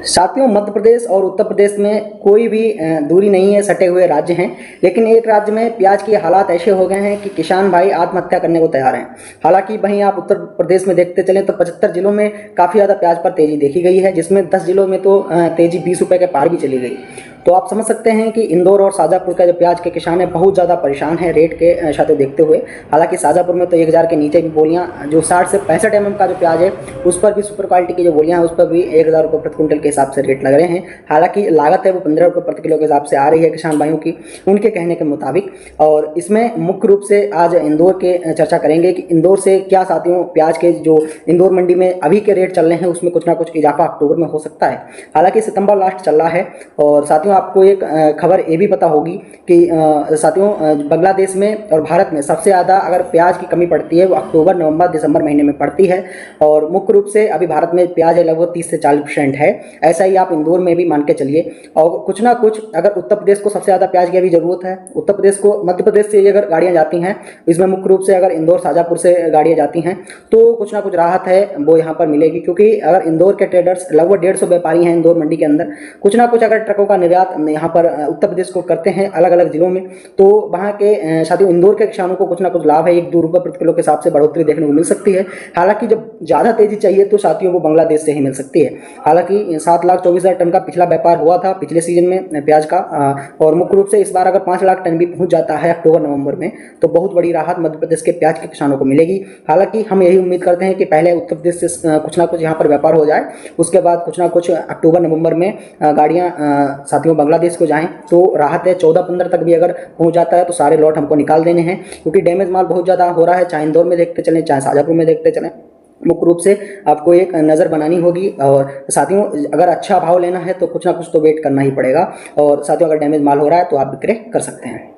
साथियों, मध्य प्रदेश और उत्तर प्रदेश में कोई भी दूरी नहीं है, सटे हुए राज्य हैं। लेकिन एक राज्य में प्याज के हालात ऐसे हो गए हैं कि किसान भाई आत्महत्या करने को तैयार हैं। हालांकि वहीं आप उत्तर प्रदेश में देखते चलें तो 75 जिलों में काफ़ी ज़्यादा प्याज पर तेजी देखी गई है, जिसमें 10 जिलों में तो तेजी 20 रुपये के पार भी चली गई। तो आप समझ सकते हैं कि इंदौर और शाजापुर का जो प्याज के किसान है बहुत ज़्यादा परेशान है रेट के साथ देखते हुए। हालांकि शाजापुर में तो 1000 के नीचे भी बोलियाँ, जो 60 से 65 mm का जो प्याज है उस पर भी, सुपर क्वालिटी की जो बोलियाँ हैं उस पर भी 1000 रुपये प्रति क्विंटल के हिसाब से रेट लग रहे हैं। हालांकि लागत है वो 15 रुपये प्रति किलो के हिसाब से आ रही है किसान भाइयों की, उनके कहने के मुताबिक। और इसमें मुख्य रूप से आज इंदौर के चर्चा करेंगे कि इंदौर से क्या साथियों प्याज के जो इंदौर मंडी में अभी के रेट चल रहे हैं उसमें कुछ ना कुछ इजाफा अक्टूबर में हो सकता है। हालांकि सितंबर लास्ट चल रहा है। और साथियों आपको एक खबर ये भी पता होगी कि साथियों बांग्लादेश में और भारत में सबसे ज़्यादा अगर प्याज की कमी पड़ती है वो अक्टूबर, नवंबर, दिसंबर महीने में पड़ती है। और मुख्य रूप से अभी भारत में प्याज है लगभग 30 से 40% है। ऐसा ही आप इंदौर में भी मान के चलिए। और कुछ ना कुछ अगर उत्तर प्रदेश को सबसे ज़्यादा प्याज की अभी ज़रूरत है, उत्तर प्रदेश को मध्य प्रदेश से अगर गाड़ियाँ जाती हैं, इसमें मुख्य रूप से अगर इंदौर शाजापुर से गाड़ियाँ जाती हैं तो कुछ ना कुछ राहत है वो यहाँ पर मिलेगी। क्योंकि अगर इंदौर के ट्रेडर्स लगभग 150 व्यापारी हैं इंदौर मंडी के अंदर, कुछ ना कुछ अगर ट्रकों का निर्यात यहाँ पर उत्तर प्रदेश को करते हैं अलग अलग जिलों में, तो वहाँ के साथियों इंदौर के किसानों को कुछ ना कुछ लाभ है, 1-2 रुपये प्रति किलो के हिसाब से बढ़ोतरी देखने को मिल सकती है। हालांकि जब ज़्यादा तेजी चाहिए तो साथियों वो बांग्लादेश से ही मिल सकती है। हालांकि 7,24,000 टन का पिछला व्यापार हुआ था पिछले सीजन में प्याज का। और मुख्य रूप से इस बार अगर 5 लाख टन भी पहुंच जाता है अक्टूबर नवंबर में तो बहुत बड़ी राहत मध्य प्रदेश के प्याज के किसानों को मिलेगी। हालांकि हम यही उम्मीद करते हैं कि पहले उत्तर प्रदेश से कुछ ना कुछ यहाँ पर व्यापार हो जाए, उसके बाद कुछ ना कुछ अक्टूबर नवंबर में गाड़ियाँ साथियों बांग्लादेश को जाएँ तो राहत है। 14-15 तक भी अगर पहुँच जाता है तो सारे लॉट हमको निकाल देने हैं, क्योंकि डैमेज माल बहुत ज़्यादा हो रहा है। चाहे इंदौर में देखते चलें चाहे शाजापुर में देखते चलें, मुख्य रूप से आपको एक नज़र बनानी होगी। और साथियों अगर अच्छा भाव लेना है तो कुछ ना कुछ तो वेट करना ही पड़ेगा। और साथियों अगर डैमेज माल हो रहा है तो आप विक्रय कर सकते हैं।